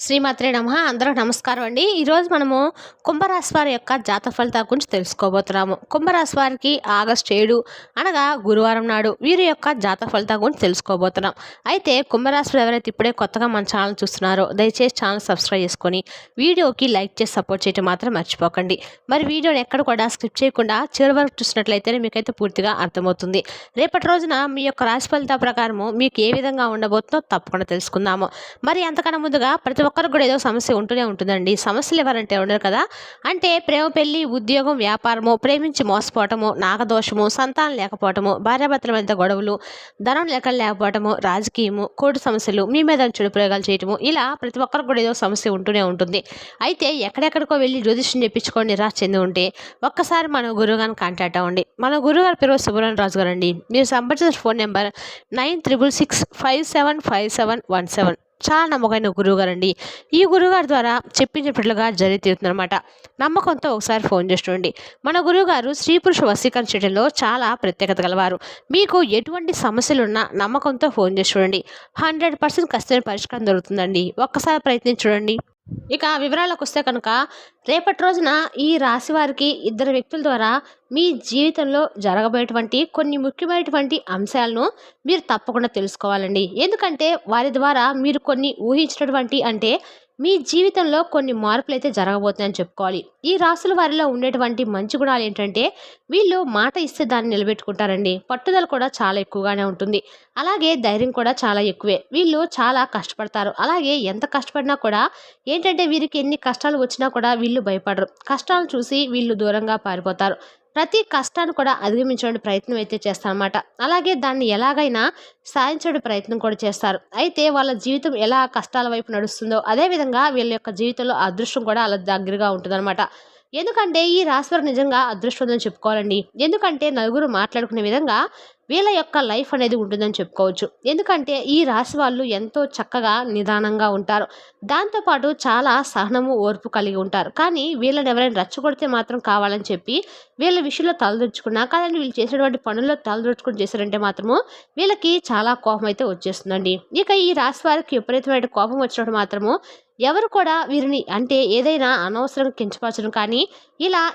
శ్రీమాత్రే నమః. అందరూ నమస్కారం అండి. ఈరోజు మనము కుంభరాశి వారి యొక్క జాతక ఫలితాల గురించి తెలుసుకోబోతున్నాము. కుంభరాశి వారికి ఆగస్టు 7 అనగా గురువారం నాడు వీరి యొక్క జాతక ఫలితాల గురించి తెలుసుకోబోతున్నాం. అయితే కుంభరాశిలో ఎవరైతే ఇప్పుడే కొత్తగా మన ఛానల్ చూస్తున్నారో దయచేసి ఛానల్ సబ్స్క్రైబ్ చేసుకొని వీడియోకి లైక్ చేసి సపోర్ట్ చేయడం మాత్రం మర్చిపోకండి. మరి వీడియోని ఎక్కడ కూడా స్కిప్ చేయకుండా చివరి వరకు చూసినట్లయితేనే మీకైతే పూర్తిగా అర్థమవుతుంది. రేపటి రోజున మీ యొక్క రాశి ఫలితాల ప్రకారము మీకు ఏ విధంగా ఉండబోతుందో తప్పకుండా తెలుసుకుందాము. మరి అంతకన్నా ముందుగా ప్రతి ఒక్కరికి కూడా ఏదో సమస్య ఉంటూనే ఉంటుందండి. సమస్యలు ఎవరంటే ఉండరు కదా. అంటే ప్రేమ, పెళ్లి, ఉద్యోగం, వ్యాపారము, ప్రేమించి మోసపోవటము, నాగదోషము, సంతానం లేకపోవటము, భార్యాభర్తల మధ్య గొడవలు, ధనం లేకపోవటము, రాజకీయము, కోర్టు సమస్యలు, మీ మీద చెడు ప్రయోగాలు చేయటము, ఇలా ప్రతి ఒక్కరికి కూడా ఏదో సమస్య ఉంటూనే ఉంటుంది. అయితే ఎక్కడెక్కడికో వెళ్ళి జ్యోతిష్యం చెప్పించుకొని నిరాశ చెంది ఉంటే ఒక్కసారి మన గురువుగారిని కాంటాక్ట్ అవ్వండి. మన గురువుగారి పేరు సుబ్రహ్మణ్య రాజు గారు అండి. మీరు సంప్రదించిన ఫోన్ నెంబర్ 9665757117. చాలా నమ్మకమైన గురువుగారు అండి. ఈ గురువుగారి ద్వారా చెప్పించినట్లుగా జరిగి తీరుతుందన్నమాట. నమ్మకంతో ఒకసారి ఫోన్ చేసి చూడండి. మన గురువుగారు స్త్రీ పురుష వశీకరణ చేయడంలో చాలా ప్రత్యేకత గలవారు. మీకు ఎటువంటి సమస్యలున్నా నమ్మకంతో ఫోన్ చేసి చూడండి. 100% ఖచ్చితమైన పరిష్కారం దొరుకుతుందండి. ఒక్కసారి ప్రయత్నించి చూడండి. ఇక వివరాలకు వస్తే కనుక రేపటి రోజున ఈ రాశి వారికి ఇద్దరు వ్యక్తుల ద్వారా మీ జీవితంలో జరగబోయేటువంటి కొన్ని ముఖ్యమైనటువంటి అంశాలను మీరు తప్పకుండా తెలుసుకోవాలండి. ఎందుకంటే వారి ద్వారా మీరు కొన్ని ఊహించినటువంటి అంటే మీ జీవితంలో కొన్ని మార్పులు అయితే జరగబోతున్నాయని చెప్పుకోవాలి. ఈ రాశుల వారిలో ఉండేటువంటి మంచి గుణాలు ఏంటంటే వీళ్ళు మాట ఇస్తే దాన్ని నిలబెట్టుకుంటారండి. పట్టుదల కూడా చాలా ఎక్కువగానే ఉంటుంది. అలాగే ధైర్యం కూడా చాలా ఎక్కువే. వీళ్ళు చాలా కష్టపడతారు. అలాగే ఎంత కష్టపడినా కూడా ఏంటంటే వీరికి ఎన్ని కష్టాలు వచ్చినా కూడా వీళ్ళు భయపడరు. కష్టాలను చూసి వీళ్ళు దూరంగా పారిపోతారు. ప్రతి కష్టాన్ని కూడా అధిగమించడానికి ప్రయత్నం అయితే చేస్తారన్నమాట. అలాగే దాన్ని ఎలాగైనా సాధించడానికి ప్రయత్నం కూడా చేస్తారు. అయితే వాళ్ళ జీవితం ఎలా కష్టాల వైపు నడుస్తుందో అదే విధంగా వీళ్ళ యొక్క జీవితంలో అదృష్టం కూడా అలా దగ్గరగా ఉంటుందన్నమాట. ఎందుకంటే ఈ రాశివారు నిజంగా అదృష్టవంతులని చెప్పుకోవాలండి. ఎందుకంటే నలుగురు మాట్లాడుకునే విధంగా వీళ్ళ యొక్క లైఫ్ అనేది ఉంటుందని చెప్పుకోవచ్చు. ఎందుకంటే ఈ రాశి వాళ్ళు ఎంతో చక్కగా నిదానంగా ఉంటారు. దాంతోపాటు చాలా సహనము, ఓర్పు కలిగి ఉంటారు. కానీ వీళ్ళని ఎవరైనా రెచ్చగొడితే మాత్రం కావాలని చెప్పి వీళ్ళ విషయంలో తలదొచ్చుకున్నా కాదండి వీళ్ళు చేసేటువంటి పనుల్లో తలదొచ్చుకుని చేశారంటే మాత్రము వీళ్ళకి చాలా కోపం అయితే వచ్చేస్తుందండి. ఇక ఈ రాశి వారికి విపరీతమైన కోపం వచ్చినప్పుడు మాత్రము ఎవరు కూడా వీరిని అంటే ఏదైనా అనవసరంగా కించపరచడం కానీ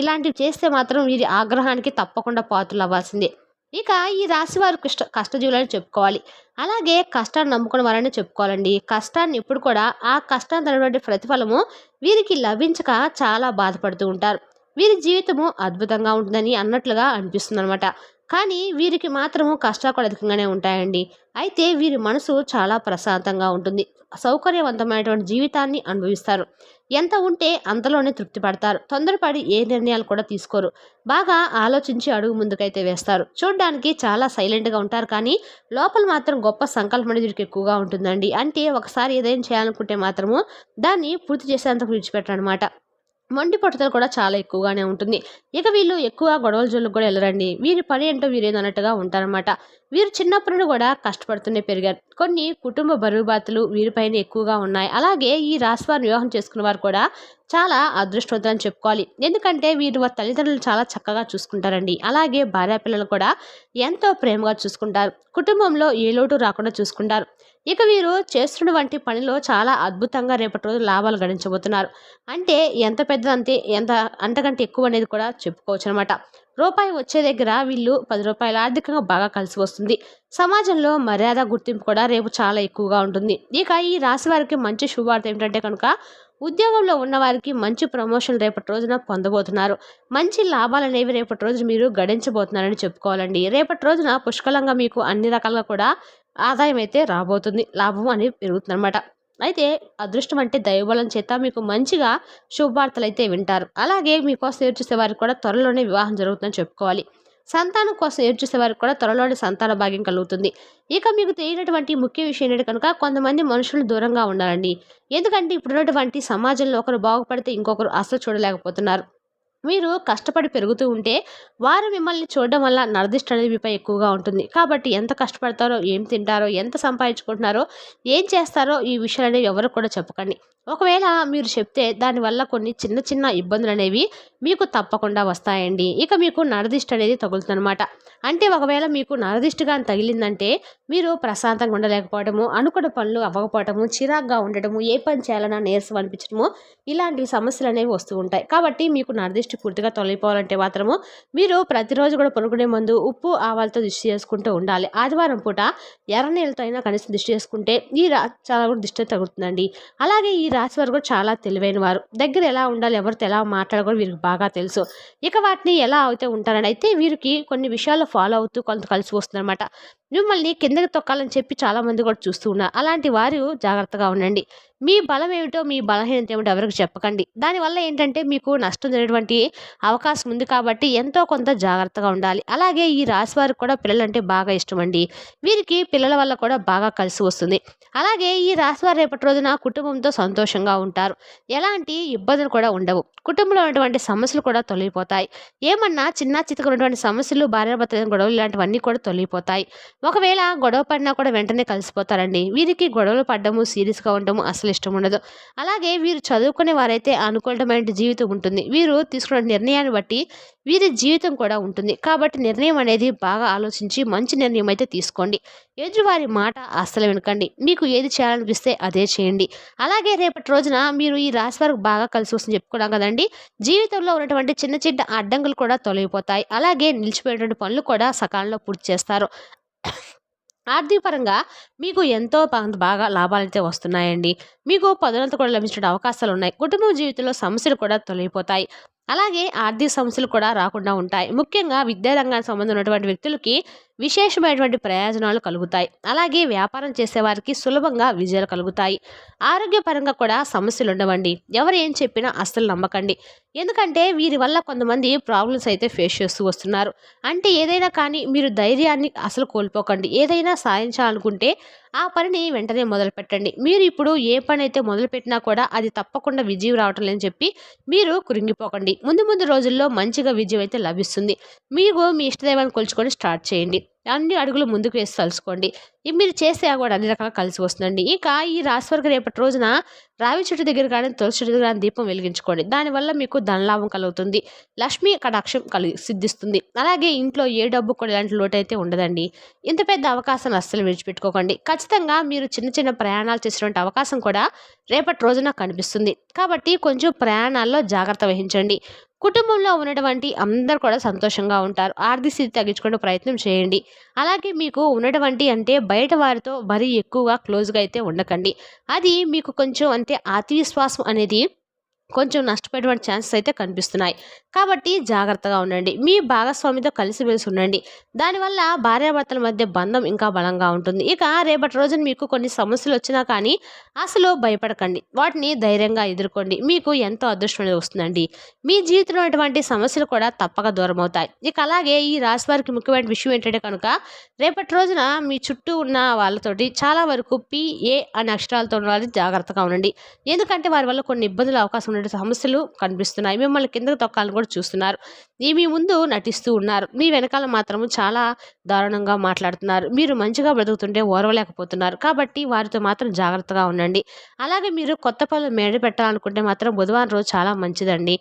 ఇలాంటివి చేస్తే మాత్రం వీరి ఆగ్రహానికి తప్పకుండా పాత్రలు అవ్వాల్సిందే. ఇక ఈ రాశి వారు కష్టజీవులని చెప్పుకోవాలి. అలాగే కష్టాన్ని నమ్ముకున్న వారని చెప్పుకోవాలండి. కష్టాన్ని ఎప్పుడు కూడా ఆ కష్టాన్ని తగినటువంటి ప్రతిఫలము వీరికి లభించక చాలా బాధపడుతూ ఉంటారు. వీరి జీవితము అద్భుతంగా ఉంటుందని అన్నట్లుగా అనిపిస్తుంది అనమాట. కానీ వీరికి మాత్రము కష్టాలు కూడా అధికంగానే ఉంటాయండి. అయితే వీరి మనసు చాలా ప్రశాంతంగా ఉంటుంది. సౌకర్యవంతమైనటువంటి జీవితాన్ని అనుభవిస్తారు. ఎంత ఉంటే అంతలోనే తృప్తి పడతారు. తొందరపడి ఏ నిర్ణయాలు కూడా తీసుకోరు. బాగా ఆలోచించి అడుగు ముందుకైతే వేస్తారు. చూడడానికి చాలా సైలెంట్గా ఉంటారు. కానీ లోపల మాత్రం గొప్ప సంకల్పం అనేది వీరికి ఎక్కువగా ఉంటుందండి. అంటే ఒకసారి ఏదైనా చేయాలనుకుంటే మాత్రము దాన్ని పూర్తి చేసేంతకు విడిచిపెట్టరనమాట. మొండి పట్టుదల కూడా చాలా ఎక్కువగానే ఉంటుంది. ఇక వీళ్ళు ఎక్కువ గొడవల జోలికి కూడా వెళ్ళరండి. వీరి పని ఏంటో వీరేదన్నట్టుగా ఉంటారనమాట. వీరు చిన్నప్పటి నుండి కూడా కష్టపడుతూనే పెరిగారు. కొన్ని కుటుంబ బరువు బాతులు వీరిపైన ఎక్కువగా ఉన్నాయి. అలాగే ఈ రాశివారిని వివాహం చేసుకున్న వారు కూడా చాలా అదృష్టవంతులని చెప్పుకోవాలి. ఎందుకంటే వీరు వారి తల్లిదండ్రులు చాలా చక్కగా చూసుకుంటారండి. అలాగే భార్య పిల్లలు కూడా ఎంతో ప్రేమగా చూసుకుంటారు. కుటుంబంలో ఏ లోటు రాకుండా చూసుకుంటారు. ఇక వీరు చేస్తున్నటువంటి పనిలో చాలా అద్భుతంగా రేపటి రోజు లాభాలు గడించబోతున్నారు. అంటే ఎంత పెద్దదంతే ఎంత అంతకంటే ఎక్కువ అనేది కూడా చెప్పుకోవచ్చు అనమాట. రూపాయి వచ్చే దగ్గర వీళ్ళు 10 రూపాయలు ఆర్థికంగా బాగా కలిసి వస్తుంది. సమాజంలో మర్యాద, గుర్తింపు కూడా రేపు చాలా ఎక్కువగా ఉంటుంది. ఇక ఈ రాశి వారికి మంచి శుభవార్త ఏమిటంటే కనుక ఉద్యోగంలో ఉన్న వారికి మంచి ప్రమోషన్ రేపటి రోజున పొందబోతున్నారు. మంచి లాభాలు అనేవి రేపటి రోజున మీరు గడించబోతున్నారని చెప్పుకోవాలండి. రేపటి రోజున పుష్కలంగా మీకు అన్ని రకాలుగా కూడా ఆదాయం అయితే రాబోతుంది. లాభం అనేది పెరుగుతుందన్నమాట. అయితే అదృష్టం అంటే దైవబలం చేత మీకు మంచిగా శుభవార్తలు అయితే వింటారు. అలాగే మీకోసం ఎదురు చూసే వారికి కూడా త్వరలోనే వివాహం జరుగుతుందని చెప్పుకోవాలి. సంతానం కోసం ఎదురు చూసే వారికి కూడా త్వరలోనే సంతాన భాగ్యం కలుగుతుంది. ఇక మీకు తెలియనటువంటి ముఖ్య విషయం ఏంటంటే కనుక కొంతమంది మనుషులు దూరంగా ఉండాలండి. ఎందుకంటే ఇప్పుడున్నటువంటి సమాజంలో ఒకరు బాగుపడితే ఇంకొకరు అసలు చూడలేకపోతున్నారు. మీరు కష్టపడి పెరుగుతూ ఉంటే వారు మిమ్మల్ని చూడడం వల్ల నరదిష్టి అనేది మీపై ఎక్కువగా ఉంటుంది. కాబట్టి ఎంత కష్టపడతారో, ఏం తింటారో, ఎంత సంపాదించుకుంటున్నారో, ఏం చేస్తారో ఈ విషయాలనేవి ఎవరికి కూడా చెప్పకండి. ఒకవేళ మీరు చెప్తే దానివల్ల కొన్ని చిన్న చిన్న ఇబ్బందులనేవి మీకు తప్పకుండా వస్తాయండి. ఇక మీకు నరదిష్టి అనేది తగులుతుందనమాట. అంటే ఒకవేళ మీకు నరదిష్టి గాని తగిలిందంటే మీరు ప్రశాంతంగా ఉండలేకపోవడము, అనుకున్న పనులు అవ్వకపోవటము, చిరాకుగా ఉండటము, ఏ పని చేయాలన్నా నీరసం అనిపించడము, ఇలాంటివి సమస్యలనేవి వస్తూ ఉంటాయి. కాబట్టి మీకు నరదిష్టి పూర్తిగా తొలగిపోవాలంటే మాత్రము మీరు ప్రతిరోజు కూడా పడుకునే ముందు ఉప్పు, ఆవాలతో దిష్టి చేసుకుంటూ ఉండాలి. ఆదివారం పూట ఎర్ర నీళ్ళతో అయినా కనీసం దిష్టి చేసుకుంటే చాలా కూడా దిష్టి తగ్గుతుందండి. అలాగే ఈ రాశి వారు కూడా చాలా తెలివైన వారు. దగ్గర ఎలా ఉండాలి, ఎవరితో ఎలా మాట్లాడాలో వీరికి బాగా తెలుసు. ఇక వాటిని ఎలా అయితే ఉంటారని అయితే వీరికి కొన్ని విషయాలు ఫాలో అవుతూ కొంత కలిసి వస్తుందన్నమాట. మిమ్మల్ని కిందకి తొక్కాలని చెప్పి చాలామంది కూడా చూస్తూ ఉన్నారు. అలాంటి వారు జాగ్రత్తగా ఉండండి. మీ బలం ఏమిటో, మీ బలహీనత ఏమిటో ఎవరికి చెప్పకండి. దానివల్ల ఏంటంటే మీకు నష్టం జరిగేటువంటి అవకాశం ఉంది కాబట్టి ఎంతో కొంత జాగ్రత్తగా ఉండాలి. అలాగే ఈ రాశి వారికి కూడా పిల్లలంటే బాగా ఇష్టమండి. వీరికి పిల్లల వల్ల కూడా బాగా కలిసి వస్తుంది. అలాగే ఈ రాశి వారు రేపటి రోజున కుటుంబంతో సంతోషంగా ఉంటారు. ఎలాంటి ఇబ్బందులు కూడా ఉండవు. కుటుంబంలో ఉన్నటువంటి సమస్యలు కూడా తొలగిపోతాయి. ఏమన్నా చిన్న చితక ఉన్నటువంటి సమస్యలు, భార్యాభర్తల గొడవలు ఇలాంటివన్నీ కూడా తొలగిపోతాయి. ఒకవేళ గొడవ పడినా కూడా వెంటనే కలిసిపోతారండి. వీరికి గొడవలు పడ్డము, సీరియస్‌గా ఉండడము అస్సలు ఇష్టం ఉండదు. అలాగే వీరు చదువుకునే వారైతే అనుకూలమైన జీవితం ఉంటుంది. వీరు తీసుకున్న నిర్ణయాన్ని బట్టి వీరి జీవితం కూడా ఉంటుంది. కాబట్టి నిర్ణయం అనేది బాగా ఆలోచించి మంచి నిర్ణయం అయితే తీసుకోండి. ఎదుటివారి మాట అస్సలు వినకండి. మీకు ఏది చేయాలనిపిస్తే అదే చేయండి. అలాగే రేపటి రోజున మీరు ఈ రాశి వారికి బాగా కలిసి వస్తుందని చెప్పుకున్నాం కదండీ! జీవితంలో ఉన్నటువంటి చిన్న చిన్న అడ్డంకులు కూడా తొలగిపోతాయి. అలాగే నిలిచిపోయేటువంటి పనులు కూడా సకాలంలో పూర్తి చేస్తారు. ఆర్థిక పరంగా మీకు ఎంతో బాగా లాభాలైతే వస్తున్నాయండి. మీకు పదోన్నతి కూడా లభించే అవకాశాలున్నాయి. కుటుంబ జీవితంలో సమస్యలు కూడా తొలగిపోతాయి. అలాగే ఆర్థిక సమస్యలు కూడా రాకుండా ఉంటాయి. ముఖ్యంగా విద్యా రంగానికి సంబంధం ఉన్నటువంటి వ్యక్తులకి విశేషమైనటువంటి ప్రయోజనాలు కలుగుతాయి. అలాగే వ్యాపారం చేసేవారికి సులభంగా విజయాలు కలుగుతాయి. ఆరోగ్యపరంగా కూడా సమస్యలు ఉండవండి. ఎవరు ఏం చెప్పినా అస్సలు నమ్మకండి. ఎందుకంటే వీరి వల్ల కొంతమంది ప్రాబ్లమ్స్ అయితే ఫేస్ చేస్తూ వస్తున్నారు. అంటే ఏదైనా కానీ మీరు ధైర్యాన్ని అసలు కోల్పోకండి. ఏదైనా సాధించాలనుకుంటే ఆ పనిని వెంటనే మొదలుపెట్టండి. మీరు ఇప్పుడు ఏ పని అయితే మొదలుపెట్టినా కూడా అది తప్పకుండా విజయం రావటం లేదని చెప్పి మీరు కృంగిపోకండి. ముందు ముందు రోజుల్లో మంచిగా విజయం అయితే లభిస్తుంది. మీరు మీ ఇష్టదైవాన్ని కొలుచుకొని స్టార్ట్ చేయండి. అన్ని అడుగులు ముందుకు వేసి తలుసుకోండి. మీరు చేస్తే కూడా అన్ని రకాలుగా కలిసి వస్తుందండి. ఇక ఈ రాశి వారికి రేపటి రోజున రావి చెట్టు దగ్గర కానీ, తులసి చెట్టు దగ్గర కానీ దీపం వెలిగించుకోండి. దానివల్ల మీకు ధనలాభం కలుగుతుంది. లక్ష్మీ కటాక్షం సిద్ధిస్తుంది. అలాగే ఇంట్లో ఏ డబ్బు కూడా ఇలాంటి లోటు అయితే ఉండదండి. ఇంత పెద్ద అవకాశాన్ని అస్సలు విడిచిపెట్టుకోకండి. ఖచ్చితంగా మీరు చిన్న చిన్న ప్రయాణాలు చేసేటువంటి అవకాశం కూడా రేపటి రోజున కనిపిస్తుంది. కాబట్టి కొంచెం ప్రయాణాల్లో జాగ్రత్త వహించండి. కుటుంబంలో ఉన్నటువంటి అందరూ కూడా సంతోషంగా ఉంటారు. ఆర్థిక స్థితి తగ్గించుకునే ప్రయత్నం చేయండి. అలాగే మీకు ఉన్నటువంటి అంటే బయట వారితో మరీ ఎక్కువగా క్లోజ్‌గా అయితే ఉండకండి. అది మీకు కొంచెం అంటే ఆత్మవిశ్వాసం అనేది కొంచెం నష్టపోయేటువంటి ఛాన్సెస్ అయితే కనిపిస్తున్నాయి. కాబట్టి జాగ్రత్తగా ఉండండి. మీ భాగస్వామితో కలిసిమెలిసి ఉండండి. దానివల్ల భార్యాభర్తల మధ్య బంధం ఇంకా బలంగా ఉంటుంది. ఇక రేపటి రోజున మీకు కొన్ని సమస్యలు వచ్చినా కానీ అసలు భయపడకండి. వాటిని ధైర్యంగా ఎదుర్కోండి. మీకు ఎంతో అదృష్టం అనేది వస్తుందండి. మీ జీవితంలో ఉన్నటువంటి సమస్యలు కూడా తప్పక దూరమవుతాయి. ఇక అలాగే ఈ రాశి వారికి ముఖ్యమైన విషయం ఏంటంటే కనుక రేపటి రోజున మీ చుట్టూ ఉన్న వాళ్ళతోటి చాలా వరకు పి, ఏ అనే అక్షరాలతో ఉన్న వాళ్ళు జాగ్రత్తగా ఉండండి. ఎందుకంటే వారి వల్ల కొన్ని ఇబ్బందులు అవకాశం ఉండే సమస్యలు కనిపిస్తున్నాయి. మిమ్మల్ని కిందకి తొక్కాలని కూడా చూస్తున్నారు. మీ ముందు నటిస్తూ ఉన్నారు. మీ వెనకాల మాత్రము చాలా దారుణంగా మాట్లాడుతున్నారు. మీరు మంచిగా బ్రతుకుతుంటే ఓర్వలేకపోతున్నారు. కాబట్టి వారితో మాత్రం జాగ్రత్తగా ఉండండి. అలాగే మీరు కొత్త పనులు మేడ పెట్టాలనుకుంటే మాత్రం బుధవారం రోజు చాలా మంచిదండి.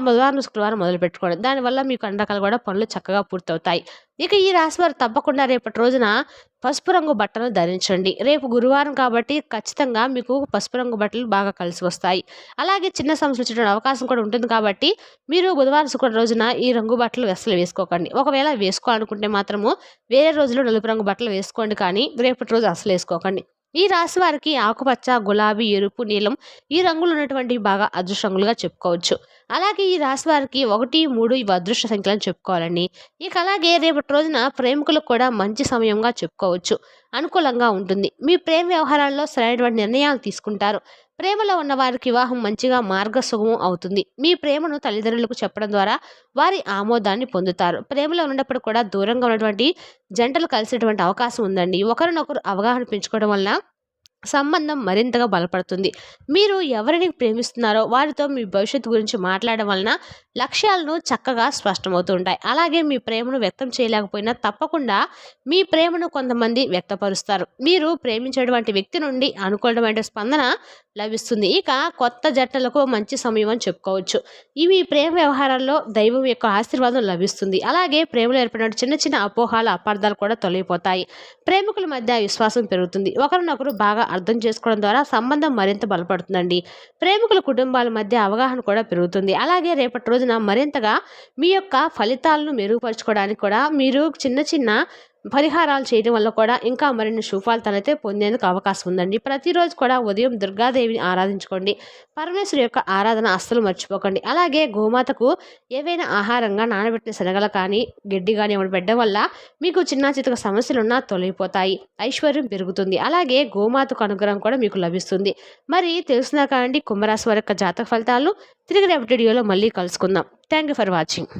బుధవారం, శుక్రవారం మొదలు పెట్టుకోండి. దానివల్ల మీకు అన్ని రకాలు కూడా పనులు చక్కగా పూర్తవుతాయి. ఇక ఈ రాశి వారు తప్పకుండా రేపటి రోజున పసుపు రంగు బట్టలు ధరించండి. రేపు గురువారం కాబట్టి ఖచ్చితంగా మీకు పసుపు రంగు బట్టలు బాగా కలిసి వస్తాయి. అలాగే చిన్న సమస్యలు వచ్చేటువంటి అవకాశం కూడా ఉంటుంది కాబట్టి మీరు బుధవారం, శుక్రవారం రోజున ఈ రంగు బట్టలు అస్సలు వేసుకోకండి. ఒకవేళ వేసుకోవాలనుకుంటే మాత్రము వేరే రోజుల్లో నలుపు రంగు బట్టలు వేసుకోండి కానీ రేపటి రోజు అస్సలు వేసుకోకండి. ఈ రాశి వారికి ఆకుపచ్చ, గులాబీ, ఎరుపు, నీలం ఈ రంగులు ఉన్నటువంటి బాగా అదృష్ట రంగులుగా చెప్పుకోవచ్చు. అలాగే ఈ రాశి వారికి 1, 3 ఇవి అదృష్ట సంఖ్యలని చెప్పుకోవాలండి. ఇక అలాగే రేపటి రోజున ప్రేమికులకు కూడా మంచి సమయంగా చెప్పుకోవచ్చు. అనుకూలంగా ఉంటుంది. మీ ప్రేమ వ్యవహారాల్లో సరైనటువంటి నిర్ణయాలు తీసుకుంటారు. ప్రేమలో ఉన్న వారికి వివాహం మంచిగా మార్గసుగమం అవుతుంది. మీ ప్రేమను తల్లిదండ్రులకు చెప్పడం ద్వారా వారి ఆమోదాన్ని పొందుతారు. ప్రేమలో ఉన్నప్పుడు కూడా దూరంగా ఉన్నటువంటి జంటలు కలిసేటువంటి అవకాశం ఉందండి. ఒకరినొకరు అవగాహన పెంచుకోవడం వలన సంబంధం మరింతగా బలపడుతుంది. మీరు ఎవరిని ప్రేమిస్తున్నారో వారితో మీ భవిష్యత్తు గురించి మాట్లాడడం వలన లక్ష్యాలను చక్కగా స్పష్టమవుతూ ఉంటాయి. అలాగే మీ ప్రేమను వ్యక్తం చేయలేకపోయినా తప్పకుండా మీ ప్రేమను కొంతమంది వ్యక్తపరుస్తారు. మీరు ప్రేమించేటువంటి వ్యక్తి నుండి అనుకూలమైన స్పందన లభిస్తుంది. ఇక కొత్త జంటలకు మంచి సమయం అని చెప్పుకోవచ్చు. ఇవి ప్రేమ వ్యవహారాల్లో దైవం యొక్క ఆశీర్వాదం లభిస్తుంది. అలాగే ప్రేమలో ఏర్పడిన చిన్న చిన్న అపోహాలు, అపార్థాలు కూడా తొలగిపోతాయి. ప్రేమికుల మధ్య విశ్వాసం పెరుగుతుంది. ఒకరినొకరు బాగా అర్థం చేసుకోవడం ద్వారా సంబంధం మరింత బలపడుతుందండి. ప్రేమికుల కుటుంబాల మధ్య అవగాహన కూడా పెరుగుతుంది. అలాగే రేపటి రోజున మరింతగా మీ యొక్క ఫలితాలను మెరుగుపరచుకోవడానికి కూడా మీరు చిన్న చిన్న పరిహారాలు చేయడం వల్ల కూడా ఇంకా మరిన్ని శుభాలతనైతే పొందేందుకు అవకాశం ఉందండి. ప్రతిరోజు కూడా ఉదయం దుర్గాదేవిని ఆరాధించుకోండి. పరమేశ్వరి యొక్క ఆరాధన అస్సలు మర్చిపోకండి. అలాగే గోమాతకు ఏవైనా ఆహారంగా నానబెట్టిన శనగలు కానీ గడ్డి కానీ ఏమైనా పెట్టడం వల్ల మీకు చిన్న చితక సమస్యలున్నా తొలగిపోతాయి. ఐశ్వర్యం పెరుగుతుంది. అలాగే గోమాతకు అనుగ్రహం కూడా మీకు లభిస్తుంది. మరి తెలుసునా కాండి కుంభరాశి వారి యొక్క జాతక ఫలితాలను తిరిగి రేపటి వీడియోలో మళ్ళీ కలుసుకుందాం. Thank you for watching.